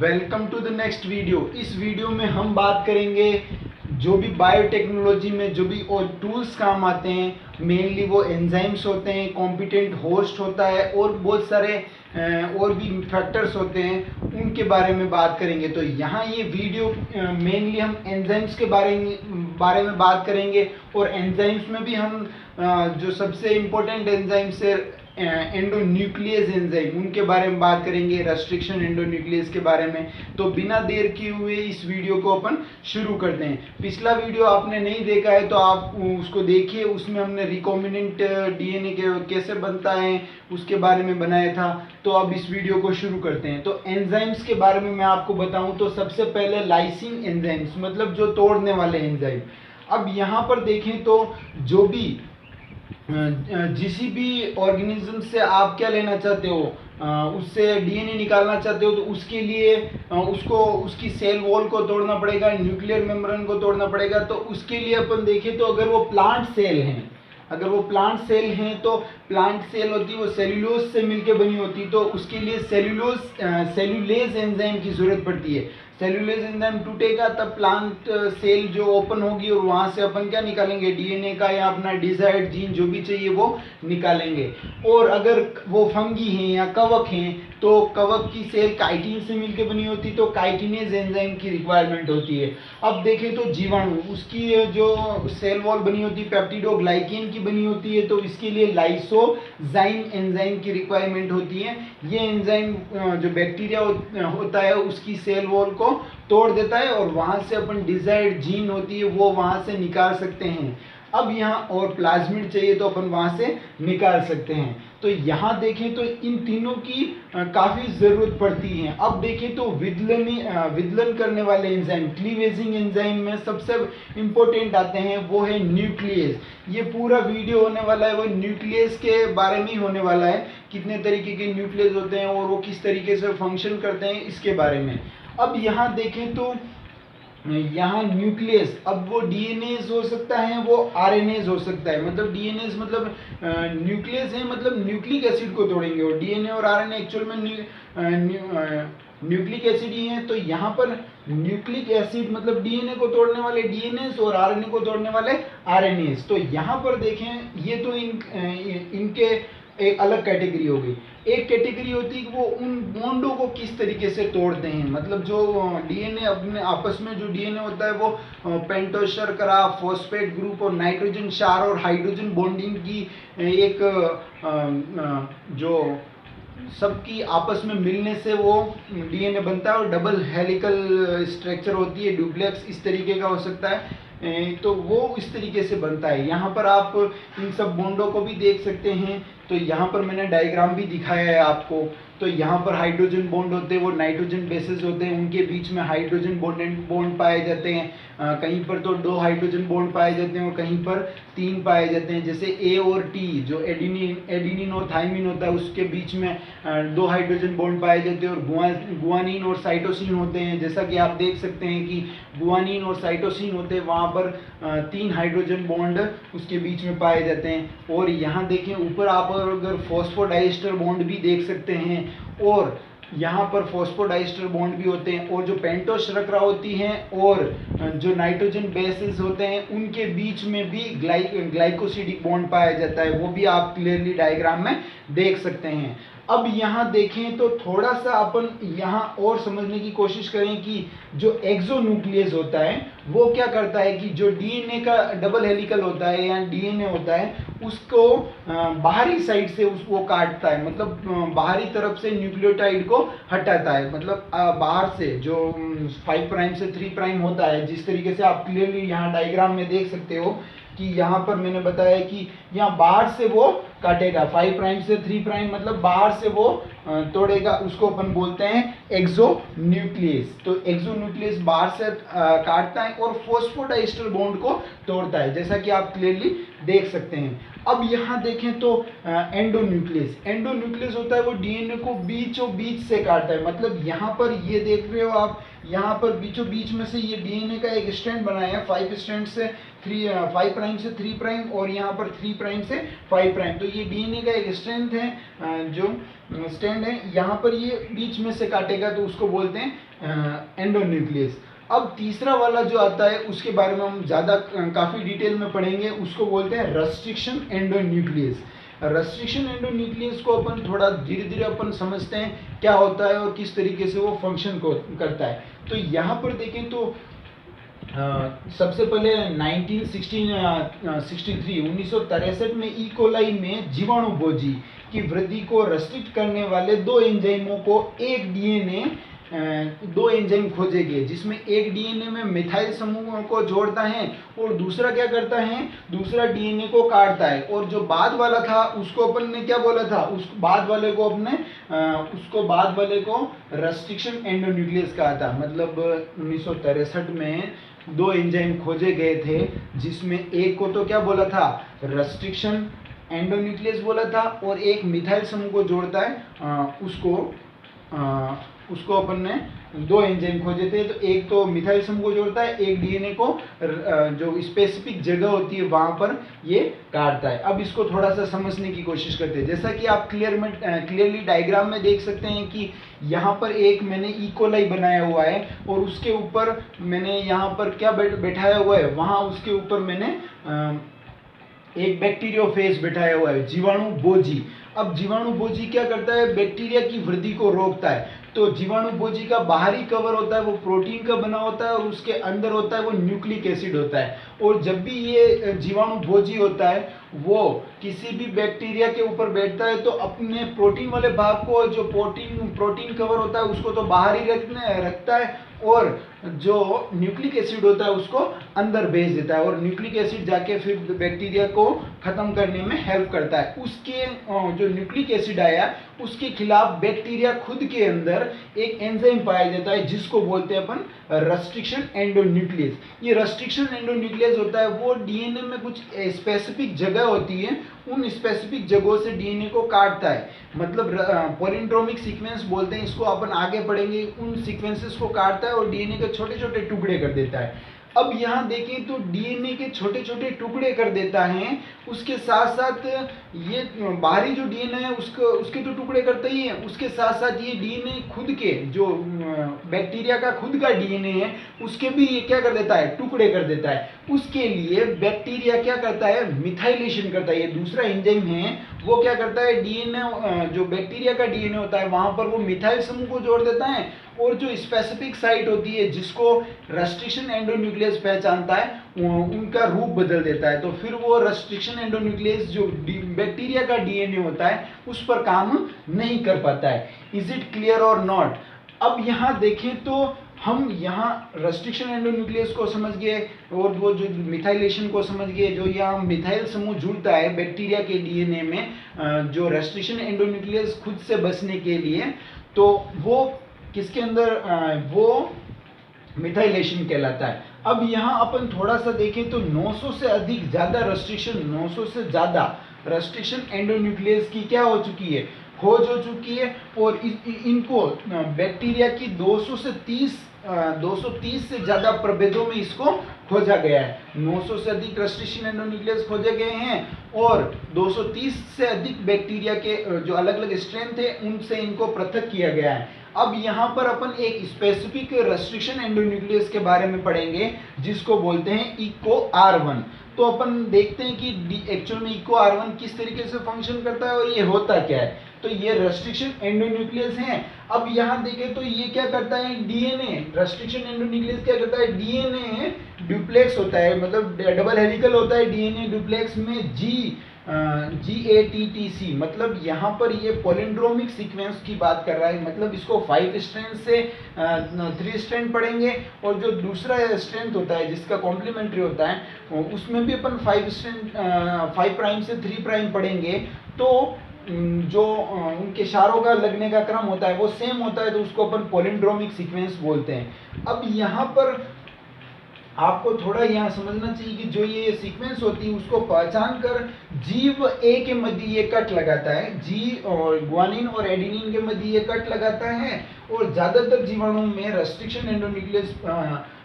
Welcome to the next video. इस video में हम बात करेंगे जो भी बायोटेक्नोलॉजी में जो भी और टूल्स काम आते हैं, मेनली वो एंजाइम्स होते हैं, कॉम्पिटेंट होस्ट होता है और बहुत सारे और भी फैक्टर्स होते हैं, उनके बारे में बात करेंगे। तो यहाँ ये वीडियो मेनली हम एंजाइम्स के बारे में बात करेंगे और एंजाइम्स में भी हम जो सबसे इम्पोर्टेंट एंजाइम्स है एंडोन्यूक्लियस एंजाइम, उनके बारे में बात करेंगे, रेस्ट्रिक्शन एंडोन्यूक्लियस के बारे में। तो बिना देर किए हुए इस वीडियो को अपन शुरू करते हैं। पिछला वीडियो आपने नहीं देखा है तो आप उसको देखिए, उसमें हमने रिकॉम्बिनेंट डीएनए कैसे बनता है उसके बारे में बनाया था। तो अब इस वीडियो को शुरू करते हैं। तो एंजाइम्स के बारे में मैं आपको बताऊं तो सबसे पहले लाइसिंग एंजाइम्स, मतलब जो तोड़ने वाले एंजाइम। अब यहाँ पर देखें तो जो भी किसी भी ऑर्गेनिज्म से आप क्या लेना चाहते हो, उससे डीएनए निकालना चाहते हो, तो उसके लिए उसको उसकी सेल वॉल को तोड़ना पड़ेगा, न्यूक्लियर मेम्ब्रेन को तोड़ना पड़ेगा। तो उसके लिए अपन देखें तो अगर वो प्लांट सेल हैं, तो प्लांट सेल होती है वो सेल्यूलोज से मिलकर बनी होती है, तो उसके लिए सेल्यूलेज एंजाइम की जरूरत पड़ती है। सेल्यूलेज एंजाइम टूटेगा तब प्लांट सेल जो ओपन होगी और वहां से अपन क्या निकालेंगे, डीएनए का या अपना डिजायर्ड जीन जो भी चाहिए वो निकालेंगे। और अगर वो फंगी हैं या कवक हैं तो कवक की सेल काइटिन से मिलकर बनी होती, तो काइटिनेज एंजाइम की रिक्वायरमेंट होती है। अब देखें तो जीवाणु, उसकी जो सेल वॉल बनी होती है पेप्टिडोग्लाइकेन की बनी होती है, तो इसके लिए लाइसोजाइम एंजाइम की रिक्वायरमेंट होती है। ये एंजाइम जो बैक्टीरिया होता है उसकी सेल वॉल को तोड़ देता है और वहां से अपन डिजायर्ड जीन होती है वो वहां से निकाल सकते हैं। अब यहाँ और प्लाज्मिड चाहिए तो अपन वहां से निकाल सकते हैं। तो यहाँ देखें तो इन तीनों की काफी जरूरत पड़ती है। अब देखें तो विदलन करने वाले एंजाइम, क्लीवेजिंग एंजाइम में सबसे इंपॉर्टेंट आते हैं वो है न्यूक्लियस। ये पूरा वीडियो होने वाला है वो न्यूक्लियस के बारे में ही होने वाला है, कितने तरीके के न्यूक्लियस होते हैं और वो किस तरीके से फंक्शन करते हैं इसके बारे में। अब यहाँ देखें तो यहाँ न्यूक्लियस, अब वो डीएनएज हो सकता है, वो आरएनएज हो सकता है। मतलब डीएनएज मतलब न्यूक्लियस है, मतलब न्यूक्लिक एसिड को तोड़ेंगे, और डीएनए और आरएनए एक्चुअल में न्यूक्लिक एसिड ही है। तो यहाँ पर न्यूक्लिक एसिड मतलब डीएनए को तोड़ने वाले डीएनएज और आरएनए को तोड़ने वाले आरएनएज। तो यहाँ पर देखें ये तो इनके एक अलग कैटेगरी हो गई। एक कैटेगरी होती है कि वो उन बॉन्डों को किस तरीके से तोड़ते हैं, मतलब जो डीएनए अपने आपस में जो डीएनए होता है वो पेंटोज शर्करा, फॉस्फेट ग्रुप और नाइट्रोजन क्षार और हाइड्रोजन बॉन्डिंग की एक जो सबकी आपस में मिलने से वो डीएनए बनता है और डबल हेलिकल स्ट्रक्चर होती है, डुप्लेक्स इस तरीके का हो सकता है। तो वो इस तरीके से बनता है। यहाँ पर आप इन सब बॉन्डों को भी देख सकते हैं। तो यहाँ पर मैंने डायग्राम भी दिखाया है आपको। तो यहाँ पर हाइड्रोजन बॉन्ड होते हैं, वो नाइट्रोजन बेसेस होते हैं, उनके बीच में हाइड्रोजन बॉन्ड पाए जाते हैं। कहीं पर तो 2 हाइड्रोजन बॉन्ड पाए जाते हैं और कहीं पर 3 पाए जाते हैं। जैसे ए और टी, जो एडिनिन और थाइमिन होता है उसके बीच में 2 हाइड्रोजन बॉन्ड पाए जाते हैं। और गुआनिन और साइटोसिन होते हैं, जैसा कि आप देख सकते हैं कि गुआनिन और साइटोसिन होते हैं, वहाँ पर 3 हाइड्रोजन बॉन्ड उसके बीच में पाए जाते हैं। और यहाँ देखें ऊपर आप अगर फॉस्फोडाइस्टर बॉन्ड भी देख सकते हैं, और यहाँ पर फॉस्फोडाइस्टर बॉन्ड भी होते हैं। और जो पेंटोज शर्करा होती हैं और जो नाइट्रोजन बेसेस होते हैं उनके बीच में भी ग्लाइकोसिडिक बॉन्ड पाया जाता है, वो भी आप क्लियरली डायग्राम में देख सकते हैं। अब यहाँ देखें तो थोड़ा सा अपन यहाँ और समझने की कोशिश करें कि जो एक्सोन्यूक्लियस होता है वो क्या करता है कि जो डीएनए का डबल हेलिकल होता है या डीएनए होता है उसको बाहरी साइड से उसको काटता है, मतलब बाहरी तरफ से न्यूक्लियोटाइड को हटाता है। मतलब बाहर से जो 5 प्राइम से 3 प्राइम होता है, जिस तरीके से आप क्लियरली यहाँ डायग्राम में देख सकते हो कि यहाँ पर मैंने बताया कि यहाँ बाहर से वो काटेगा 5 प्राइम से 3 प्राइम, मतलब बाहर से वो तोड़ेगा, उसको अपन बोलते हैं एक्सोन्यूक्लियस। तो एक्सोन्यूक्लियस बाहर से काटता है और फॉस्फोडाइस्टर बॉन्ड को तोड़ता है, जैसा कि आप क्लियरली देख सकते हैं। अब यहाँ देखें तो एंडोन्यूक्लियस होता है वो डीएनए को बीचों बीच से काटता है। मतलब यहाँ पर ये देख रहे हो आप, यहाँ पर बीचों बीच में से ये डीएनए का एक स्ट्रैंड बनाया है, 5 स्ट्रैंड से 5 प्राइम से 3 प्राइम और यहाँ पर 3 प्राइम से 5 प्राइम। तो ये डीएनए का एक स्ट्रैंड है जो स्टैंड है, यहाँ पर ये बीच में से काटेगा तो उसको बोलते हैं एंडोन्यूक्लियस। अब तीसरा वाला जो आता है उसके बारे में हम ज़्यादा काफ़ी डिटेल में पढ़ेंगे, उसको बोलते हैं रेस्ट्रिक्शन एंडोन्यूक्लियस। रेस्ट्रिक्शन एंडोन्यूक्लियस को अपन थोड़ा धीरे धीरे अपन समझते हैं क्या होता है और किस तरीके से वो फंक्शन को करता है। तो यहाँ पर देखें तो सबसे पहले 1963 में ई कोलाई में जीवाणु भोजी की वृद्धि को रेस्ट्रिक्ट करने वाले दो एंजाइमों को दो एंजाइम खोजे गए, जिसमें एक डीएनए में मिथाइल समूहों को जोड़ता है और दूसरा क्या करता है, दूसरा डीएनए को काटता है। और जो बाद वाला था उसको अपन ने क्या बोला था, उस बाद वाले को रेस्ट्रिक्शन एंडोन्यूक्लियस कहा था। मतलब 1963 में दो एंजाइम खोजे गए थे, जिसमें एक को तो क्या बोला था, रेस्ट्रिक्शन एंडोन्यूक्लियस बोला था, और एक मिथाइल समूह को जोड़ता है उसको अपन ने दो एंजाइम खोजे थे। तो एक तो मिथाइल समूह को जोड़ता है, एक डीएनए को जो स्पेसिफिक जगह होती है वहां पर ये काटता है। अब इसको थोड़ा सा समझने की कोशिश करते हैं। जैसा कि आप क्लियरली डायग्राम में देख सकते हैं कि यहाँ पर एक मैंने ई कोलाई बनाया हुआ है और उसके ऊपर मैंने यहाँ पर क्या बैठाया हुआ है, वहाँ उसके ऊपर मैंने एक बैक्टीरियोफेज बैठाया हुआ है, जीवाणु बोजी। अब जीवाणु बोजी क्या करता है, बैक्टीरिया की वृद्धि को रोकता है। तो जीवाणु बोजी का बाहरी कवर होता है वो प्रोटीन का बना होता है और उसके अंदर होता है वो न्यूक्लिक एसिड होता है। और जब भी ये जीवाणु भोजी होता है वो किसी भी बैक्टीरिया के ऊपर बैठता है तो अपने प्रोटीन वाले भाग को, जो प्रोटीन कवर होता है उसको तो बाहर ही रखता है और जो न्यूक्लिक एसिड होता है उसको अंदर भेज देता है, और न्यूक्लिक एसिड जाके फिर बैक्टीरिया को खत्म करने में हेल्प करता है। उसके जो न्यूक्लिक एसिड आया उसके खिलाफ बैक्टीरिया खुद के अंदर एक एंजाइम पाया जाता है जिसको बोलते हैं अपन रेस्ट्रिक्शन एंडोन्यूक्लियस। ये रेस्ट्रिक्शन एंडोन्यूक्लियस होता है वो डीएनए में कुछ स्पेसिफिक जगह होती है, उन स्पेसिफिक जगहों से डीएनए को काटता है। मतलब पॉलिंड्रोमिक सीक्वेंस बोलते हैं इसको, अपन आगे पढ़ेंगे। उन सीक्वेंसेस को काटता है और डीएनए के छोटे छोटे टुकड़े कर देता है। अब यहाँ देखें तो डीएनए के छोटे छोटे टुकड़े कर देता है, उसके साथ साथ ये बाहरी जो डीएनए है उसके तो टुकड़े करता ही है, उसके साथ साथ ये डीएनए खुद के जो बैक्टीरिया का खुद का डीएनए है उसके भी ये क्या कर देता है, टुकड़े कर देता है। उसके लिए बैक्टीरिया क्या करता है, मिथाइलेशन करता है। ये दूसरा एंजाइम है वो क्या करता है, डीएनए जो बैक्टीरिया का डीएनए होता है वहां पर वो मिथाइल समूह को जोड़ देता है और जो स्पेसिफिक साइट होती है जिसको रेस्ट्रिक्शन एंडोन्यूक्लियस पहचानता है उनका रूप बदल देता है। तो फिर वो रेस्ट्रिक्शन एंडोन्यूक्लियस जो बैक्टीरिया का डीएनए होता है उस पर काम नहीं कर पाता है। इज इट क्लियर और नॉट? अब यहाँ देखें तो हम यहाँ रेस्ट्रिक्शन एंडोन्यूक्लियस को समझ गए और वो जो मिथाइलेशन को समझ गए। जो यहाँ मिथाइल समूह जुड़ता है बैक्टीरिया के डीएनए में जो रेस्ट्रिक्शन एंडोन्यूक्लियस खुद से बचने के लिए, तो वो किसके अंदर वो मिथाइलेशन कहलाता है। अब यहाँ अपन थोड़ा सा देखें तो 900 से अधिक ज़्यादा रेस्ट्रिक्शन एंडोन्यूक्लियस की क्या हो चुकी है, खोज हो चुकी है। और इनको बैक्टीरिया की 230 से ज़्यादा प्रभेदों में इसको खोजा गया है। 900 से अधिक रेस्ट्रिक्शन एंडोन्यूक्लियस खोजे गए हैं और 230 से अधिक बैक्टीरिया के जो अलग अलग स्ट्रेन थे उनसे इनको पृथक किया गया है। अब यहाँ पर अपन एक स्पेसिफिक रेस्ट्रिक्शन एंडोन्यूक्लियस के बारे में पढ़ेंगे जिसको बोलते हैं इको R1। तो अपन देखते हैं कि एक्चुअल में इको R1 किस तरीके से फंक्शन करता है और ये होता क्या है। तो ये रेस्ट्रिक्शन एंडोन्यूक्लियस है। अब यहाँ देखें तो ये क्या करता है, डीएनए रेस्ट्रिक्शन एंडोन्यूक्लियस क्या करता है, डीएनए डुप्लेक्स होता है, मतलब डबल हेलिकल होता है डीएनए डुप्लेक्स में GATTC। मतलब यहाँ पर ये पॉलिंड्रोमिक सीक्वेंस की बात कर रहा है। मतलब इसको 5 स्ट्रैंड से 3 स्ट्रैंड पढ़ेंगे और जो दूसरा स्ट्रैंड होता है जिसका कॉम्प्लीमेंट्री होता है उसमें भी अपन 5 प्राइम से 3 प्राइम पढ़ेंगे। तो जो उनके इशारों का लगने का क्रम होता है वो सेम होता है, तो उसको अपन पॉलिंड्रोमिक सीक्वेंस बोलते हैं। अब यहाँ पर आपको थोड़ा यहाँ समझना चाहिए कि जो ये सीक्वेंस होती है उसको पहचान कर जीव ए के मध्य ये कट लगाता है, जी और ग्वानिन और एडेनिन के मध्य ये कट लगाता है। और ज़्यादातर जीवाणुओं में रेस्ट्रिक्शन एंडोन्यूक्लियस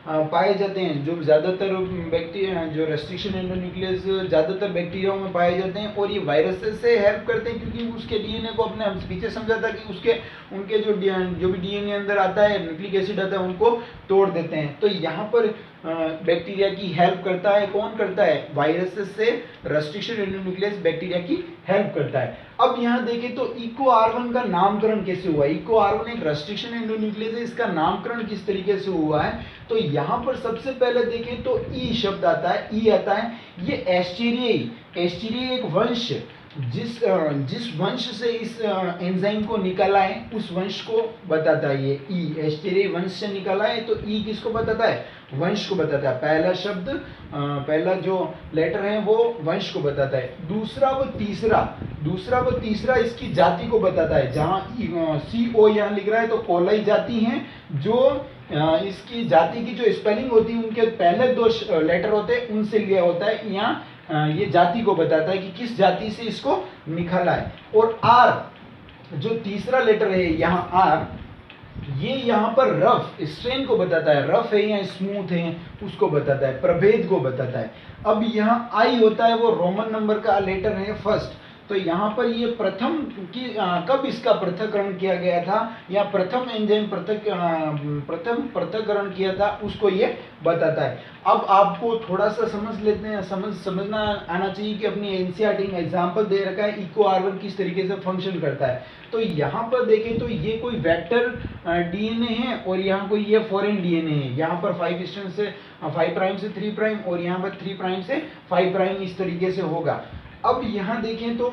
पाए जाते हैं, जो ज़्यादातर बैक्टीरिया जो रेस्ट्रिक्शन एंडोन्यूक्लियस ज़्यादातर बैक्टीरियाओं में पाए जाते हैं, और ये वायरसेस से हेल्प करते हैं क्योंकि उसके डीएनए को अपने पीछे समझा था कि उसके उनके जो भी डीएनए अंदर आता है, न्यूक्लिक एसिड आता है, उनको तोड़ देते हैं। तो यहाँ पर बैक्टीरिया की हेल्प करता है, कौन करता है? वायरसेस से रेस्ट्रिक्शन एंडोन्यूक्लियस बैक्टीरिया की हेल्प करता है। अब यहाँ देखें तो इको R1 का नामकरण कैसे हुआ? इको R1 एक रेस्ट्रिक्शन एंडोन्यूक्लियस है, इसका नामकरण किस तरीके से हुआ है? तो यहाँ पर सबसे पहले देखें तो ई शब्द आता है, ई आता है, ये एस्टीरियाई एक वंश, जिस वंश से इस एंजाइम को निकाला है उस वंश को बताता है। ये ई एस्टीरियाई वंश से निकाला है, तो ई किसको बताता है? वंश को बताता है। पहला शब्द पहला जो लेटर है वो वंश को बताता है। दूसरा व तीसरा इसकी जाति को बताता है। जहाँ CO यहाँ लिख रहा है तो कोलाई जाति है, जो इसकी जाति की जो स्पेलिंग होती है उनके पहले 2 लेटर होते हैं उनसे लिया होता है। यहाँ ये जाति को बताता है कि किस जाति से इसको निकाला है। और R जो तीसरा लेटर है यहाँ R, ये यहाँ पर रफ स्ट्रेन को बताता है, रफ है या स्मूथ है उसको बताता है, प्रभेद को बताता है। अब यहाँ I होता है वो रोमन नंबर का लेटर है फर्स्ट, तो यहाँ पर ये प्रथम की कब इसका पृथक्करण किया गया था या प्रथम एंजाइम प्रथम पृथक्करण किया था उसको ये बताता है। अब आपको थोड़ा सा समझ लेते हैं, समझना आना चाहिए कि अपनी एनसीईआरटी में एग्जाम्पल दे रखा है इको R1 किस तरीके से फंक्शन करता है। तो यहाँ पर देखें तो ये कोई वेक्टर डीएनए है और यहाँ कोई ये फॉरेन डीएनए है। यहाँ पर 5 स्ट्रैंड से 5 प्राइम से 3 प्राइम और यहाँ पर 3 प्राइम से 5 प्राइम इस तरीके से होगा। अब यहाँ देखें तो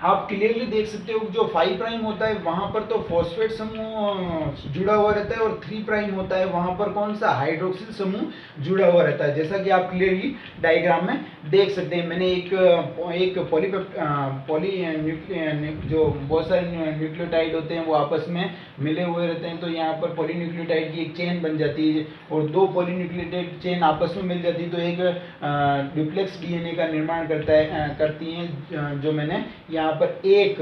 आप क्लियरली देख सकते हो जो 5 प्राइम होता है वहां पर तो फॉस्फेट समूह जुड़ा हुआ रहता है, और 3 प्राइम होता है वहां पर कौन सा? हाइड्रोक्सिल समूह जुड़ा हुआ रहता है, जैसा कि आप क्लियरली डायग्राम में देख सकते हैं। मैंने एक जो बहुत सारे न्यूक्लियोटाइड होते हैं वो आपस में मिले हुए रहते हैं, तो यहाँ पर पॉलीन्यूक्लियोटाइड की एक चेन बन जाती है और 2 पॉलीन्यूक्लियोटाइड चेन आपस में मिल जाती है तो एक डुप्लेक्स डीएनए का निर्माण करती हैं, जो मैंने यहाँ पर एक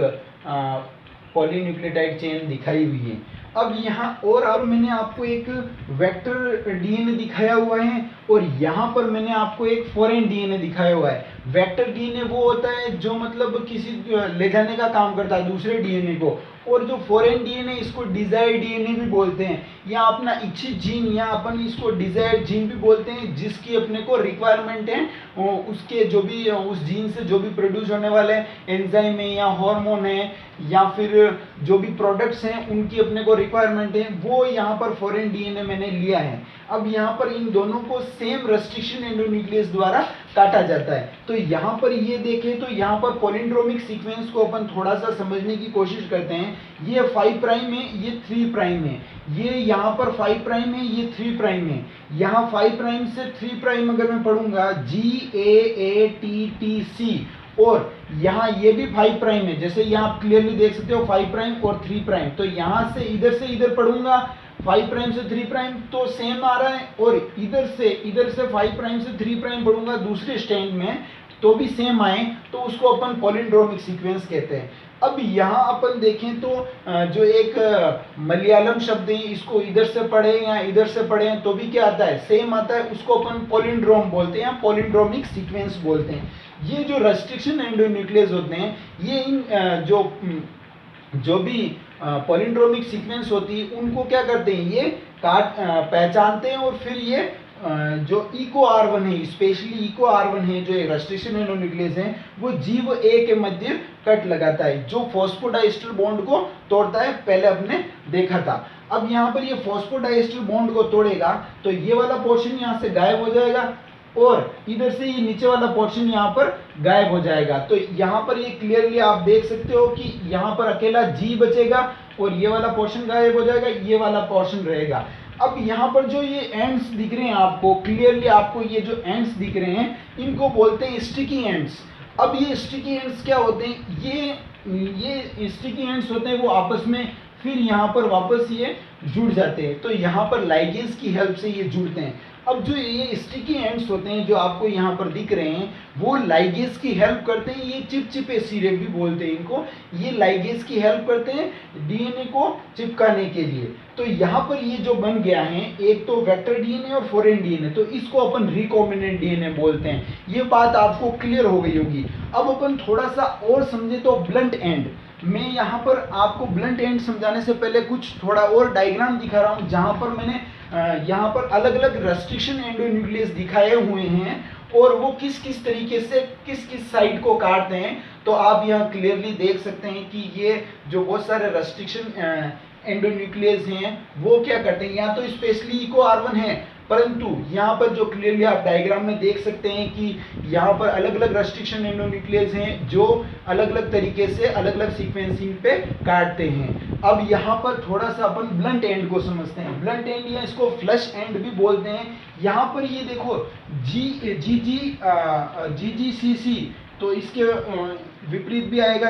पॉलीन्यूक्लियोटाइड चेन दिखाई हुई है। अब यहाँ और मैंने आपको एक वेक्टर डीएनए दिखाया हुआ है और यहाँ पर मैंने आपको एक फॉरेन डीएनए दिखाया हुआ है। वेक्टर डीएनए वो होता है जो मतलब किसी ले जाने का काम करता है दूसरे डीएनए को, और जो फॉरेन डीएनए इसको डिजायर्ड डीएनए भी बोलते हैं, या अपना इच्छित जीन या अपन इसको डिजायर्ड जीन भी बोलते हैं, जिसकी अपने को रिक्वायरमेंट है उसके जो भी उस जीन से जो भी प्रोड्यूस होने वाले एंजाइम है या हार्मोन है या फिर जो भी प्रोडक्ट्स हैं उनकी अपने को रिक्वायरमेंट है, वो यहाँ पर फॉरेन डीएनए मैंने लिया है। अब यहाँ पर इन दोनों को सेम रेस्ट्रिक्शन एंडोन्यूक्लियस द्वारा काटा जाता है। तो यहाँ पर ये देखें तो यहाँ पर पॉलिंड्रोमिक सीक्वेंस को अपन थोड़ा सा समझने की कोशिश करते हैं। ये 5 प्राइम है, ये 3 प्राइम है, ये यहाँ पर 5 प्राइम है, ये 3 प्राइम है। यहाँ 5 प्राइम से 3 प्राइम अगर मैं पढ़ूंगा GAATTC, और यहाँ ये भी 5 प्राइम है, जैसे यहाँ आप क्लियरली देख सकते हो 5 प्राइम और 3 प्राइम, तो यहाँ से इधर पढ़ूंगा 5 प्राइम से 3 प्राइम तो सेम आ रहा है, और इधर से 5 प्राइम से 3 प्राइम पढ़ूंगा दूसरे स्टैंड में तो भी सेम आए, तो उसको अपन पॉलिंड्रोमिक सीक्वेंस कहते हैं। अब यहाँ अपन देखें तो जो एक मलयालम शब्द है, इसको इधर से पढ़े या इधर से पढ़े तो भी क्या आता है? सेम आता है, उसको अपन पॉलिंड्रोम बोलते हैं, पॉलिंड्रोमिक सीक्वेंस बोलते हैं। ये जो रेस्ट्रिक्शन एंडोन्यूक्लियस होते हैं, ये इन जो भी पॉलिंड्रोमिक सीक्वेंस होती है उनको क्या करते हैं? ये पहचानते हैं, और फिर ये जो इको R1 है, स्पेशली इको R1 है जो एक रेस्ट्रिक्शन एंडोन्यूक्लियस है, वो जीव A के मध्य कट लगाता है, जो फॉस्फोडाइस्टर बॉन्ड को तोड़ता है, पहले आपने देखा था। अब यहाँ पर ये फॉस्फोडाइस्टर बॉन्ड को तोड़ेगा तो ये वाला पोर्शन यहाँ से गायब हो जाएगा, और इधर से ये नीचे वाला पोर्शन यहाँ पर गायब हो जाएगा। तो यहाँ पर ये क्लियरली आप देख सकते हो कि यहाँ पर अकेला G बचेगा और ये वाला पोर्शन गायब हो जाएगा, ये वाला पोर्शन रहेगा। अब यहाँ पर जो ये एंड्स दिख रहे हैं आपको, क्लियरली आपको ये जो एंड्स दिख रहे हैं इनको बोलते हैं स्टिकी एंड्स। अब ये स्टिकी एंड्स क्या होते हैं? ये स्टिकी एंड्स होते हैं वो आपस में फिर यहाँ पर वापस ये जुड़ जाते हैं। तो यहाँ पर लाइगेज की हेल्प से ये जुड़ते हैं। अब जो ये स्टिकी एंड्स होते हैं जो आपको यहाँ पर दिख रहे हैं, वो लाइगेज की हेल्प करते हैं। ये चिपचिपे सिरे भी बोलते हैं इनको। ये लाइगेज की हेल्प करते हैं डीएनए को चिपकाने के लिए। तो यहाँ पर ये जो बन गया है, एक तो वेक्टर डीएनए और फॉरेन डीएनए, तो इसको अपन रिकॉम्बिनेंट डीएनए बोलते हैं। ये बात आपको क्लियर हो गई होगी। अब अपन थोड़ा सा और समझे तो ब्लंट एंड। मैं यहाँ पर आपको ब्लंट एंड समझाने से पहले कुछ थोड़ा और डायग्राम दिखा रहा हूँ, जहाँ पर मैंने यहाँ पर अलग अलग रेस्ट्रिक्शन एंडोन्यूक्लियस दिखाए हुए हैं और वो किस किस तरीके से किस किस साइड को काटते हैं। तो आप यहाँ क्लियरली देख सकते हैं कि ये जो बहुत सारे रेस्ट्रिक्शन एंडोन्यूक्लियस हैं वो क्या करते हैं, यहाँ तो स्पेशली इको R1 है, परंतु यहाँ पर जो क्लियरली आप डायग्राम में देख सकते हैं कि यहाँ पर अलग अलग रेस्ट्रिक्शन एंडोन्यूक्लियस हैं जो अलग अलग तरीके से अलग अलग सीक्वेंसिंग पे काटते हैं। अब यहाँ पर थोड़ा सा अपन ब्लंट एंड को समझते हैं। ब्लंट एंड या इसको फ्लश एंड भी बोलते हैं। यहाँ पर ये देखो GGCC, तो इसके विपरीत भी आएगा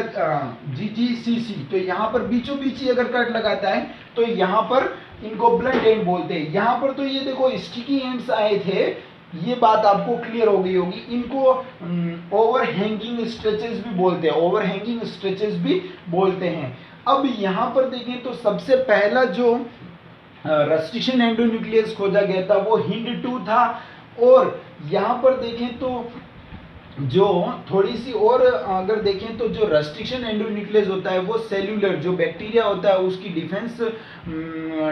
GGCC। तो यहाँ पर बीचों बीच ही अगर कट लगाता है तो यहाँ पर इनको ब्लंट एंड बोलते हैं। यहाँ पर तो ये देखो स्टिकी एंड्स आए थे, ये बात आपको क्लियर हो गई होगी। इनको ओवर हैंगिंग स्ट्रेचेस भी बोलते हैं, ओवर हैंगिंग स्ट्रेचेस भी बोलते हैं। अब यहाँ पर देखें तो सबसे पहला जो रेस्ट्रिक्शन एंडोन्यूक्लियस खोजा गया था वो HIND2 था। और यहाँ पर देखें तो जो थोड़ी सी और अगर देखें तो जो रेस्ट्रिक्शन एंडोन्यूक्लियस होता है वो सेल्यूलर जो बैक्टीरिया होता है उसकी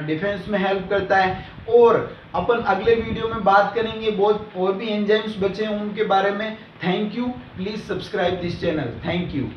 डिफेंस में हेल्प करता है। और अपन अगले वीडियो में बात करेंगे बहुत और भी एंजाइम्स बचे हैं उनके बारे में। Thank you, please subscribe this channel. Thank you.